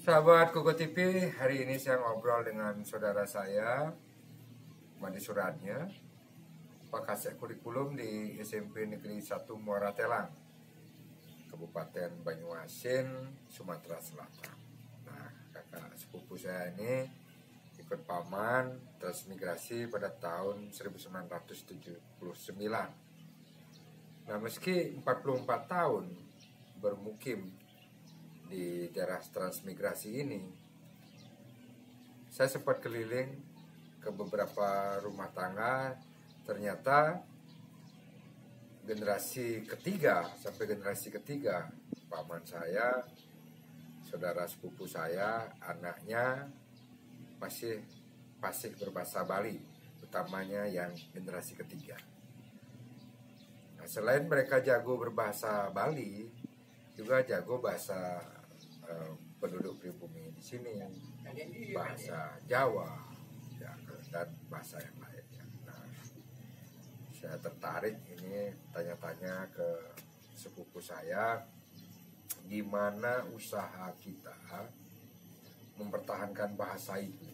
Sahabat Koko TV, hari ini saya ngobrol dengan saudara saya, Mandi Suratnya, Pakasek Kurikulum di SMP Negeri 1 Muara Telang, Kabupaten Banyuasin, Sumatera Selatan. Nah, kakak sepupu saya ini ikut paman transmigrasi pada tahun 1979. Nah, meski 44 tahun bermukim di daerah transmigrasi ini, saya sempat keliling ke beberapa rumah tangga. Ternyata generasi ketiga sampai generasi ketiga, paman saya, saudara sepupu saya, anaknya masih fasih berbahasa Bali, utamanya yang generasi ketiga. Nah, selain mereka jago berbahasa Bali, juga jago bahasa penduduk pribumi di sini, bahasa Jawa ya, dan bahasa yang lainnya. Nah, saya tertarik ini tanya-tanya ke sepupu saya, gimana usaha kita mempertahankan bahasa itu,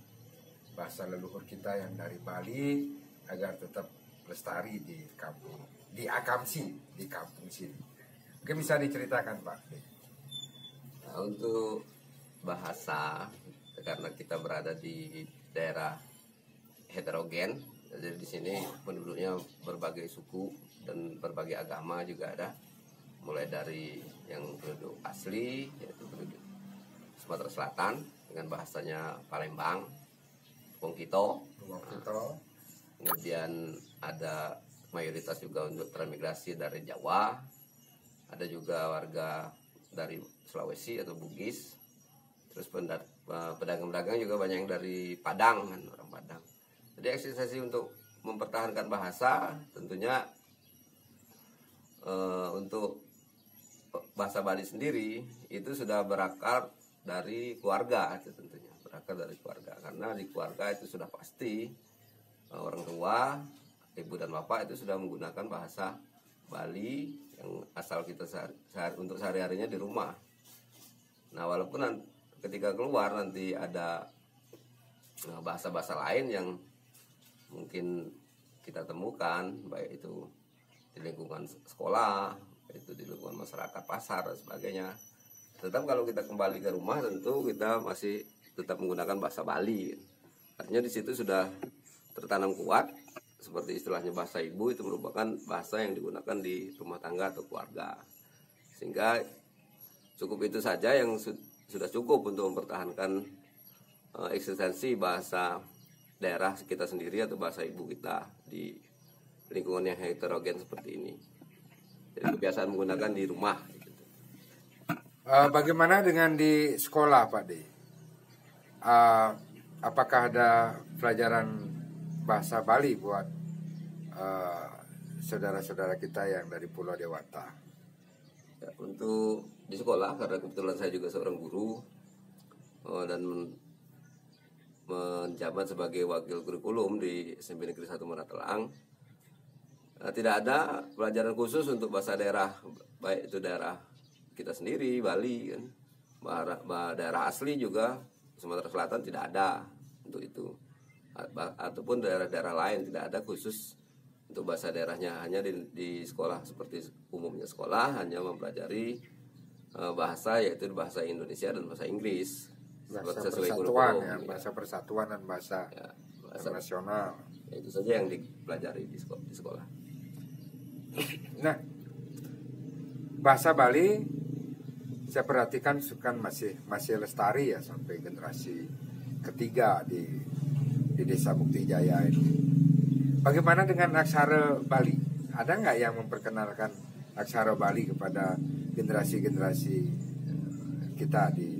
bahasa leluhur kita yang dari Bali, agar tetap lestari di kampung, di Akamsi, di kampung sini. Mungkin bisa diceritakan, Pak? Nah, untuk bahasa, karena kita berada di daerah heterogen, jadi di sini penduduknya berbagai suku dan berbagai agama juga ada, mulai dari yang penduduk asli, yaitu penduduk Sumatera Selatan dengan bahasanya Palembang, Pongkito. Kemudian ada mayoritas juga untuk transmigrasi dari Jawa, ada juga warga dari Sulawesi atau Bugis, terus pedagang-pedagang juga banyak yang dari Padang, kan, orang Padang. Jadi eksistensi untuk mempertahankan bahasa tentunya untuk bahasa Bali sendiri itu sudah berakar dari keluarga, itu tentunya berakar dari keluarga, karena di keluarga itu sudah pasti orang tua, ibu dan bapak itu sudah menggunakan bahasa Bali yang asal kita untuk sehari-harinya di rumah. Nah, walaupun ketika keluar nanti ada bahasa-bahasa lain yang mungkin kita temukan, baik itu di lingkungan sekolah, itu di lingkungan masyarakat, pasar dan sebagainya. Tetap kalau kita kembali ke rumah tentu kita masih tetap menggunakan bahasa Bali. Artinya di situ sudah tertanam kuat, seperti istilahnya bahasa ibu itu merupakan bahasa yang digunakan di rumah tangga atau keluarga. Sehingga cukup itu saja yang sudah cukup untuk mempertahankan eksistensi bahasa daerah kita sendiri atau bahasa ibu kita di lingkungan yang heterogen seperti ini. Jadi kebiasaan menggunakan di rumah. Bagaimana dengan di sekolah, Pak De? Apakah ada pelajaran bahasa Bali buat saudara-saudara kita yang dari Pulau Dewata? Ya, untuk di sekolah, karena kebetulan saya juga seorang guru dan menjabat sebagai wakil kurikulum di SMP Negeri 1 Muara Telang, tidak ada pelajaran khusus untuk bahasa daerah, baik itu daerah kita sendiri Bali, kan, daerah asli juga Sumatera Selatan tidak ada untuk itu, ataupun daerah-daerah lain tidak ada khusus untuk bahasa daerahnya. Hanya di sekolah seperti umumnya sekolah hanya mempelajari bahasa, yaitu bahasa Indonesia dan bahasa Inggris, bahasa persatuan ya, bahasa persatuan dan bahasa nasional. Ya, itu saja yang dipelajari di sekolah. Nah, bahasa Bali saya perhatikan masih lestari ya sampai generasi ketiga di Desa Mukti Jaya ini. Bagaimana dengan aksara Bali? Ada nggak yang memperkenalkan aksara Bali kepada generasi-generasi kita di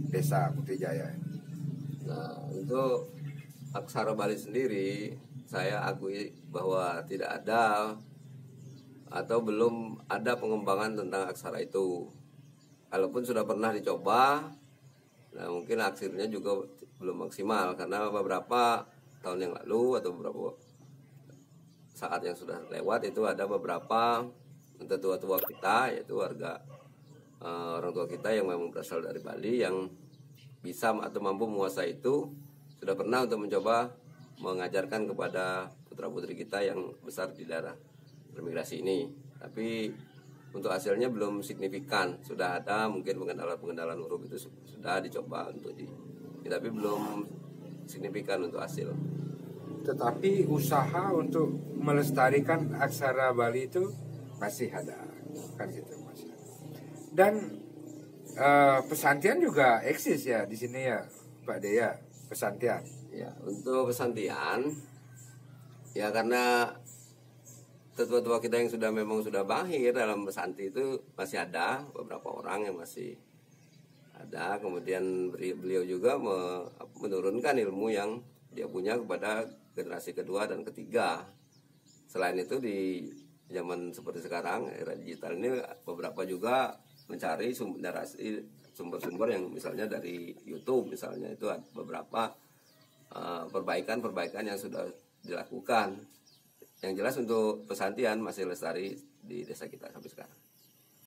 Desa Mukti Jaya? Nah, untuk aksara Bali sendiri, saya akui bahwa tidak ada atau belum ada pengembangan tentang aksara itu. Kalaupun sudah pernah dicoba, nah mungkin hasilnya juga belum maksimal, karena beberapa tahun yang lalu atau beberapa saat yang sudah lewat itu ada beberapa tua-tua kita, yaitu warga orang tua kita yang memang berasal dari Bali, yang bisa atau mampu menguasai itu sudah pernah untuk mencoba mengajarkan kepada putra-putri kita yang besar di daerah transmigrasi ini. Tapi untuk hasilnya belum signifikan. Sudah ada mungkin pengendalian huruf itu sudah dicoba tapi belum signifikan untuk hasil. Tetapi usaha untuk melestarikan aksara Bali itu masih ada, kan gitu Mas. Dan pesantian juga eksis ya di sini ya, Pak Dea, pesantian. Ya, untuk pesantian ya karena tetua-tua kita yang memang sudah mahir dalam pesanti itu masih ada beberapa orang yang masih ada. Kemudian beliau juga menurunkan ilmu yang dia punya kepada generasi kedua dan ketiga. Selain itu di zaman seperti sekarang era digital ini beberapa juga mencari sumber-sumber yang misalnya dari YouTube misalnya, itu beberapa perbaikan yang sudah dilakukan. Yang jelas untuk pesantian masih lestari di desa kita sampai sekarang.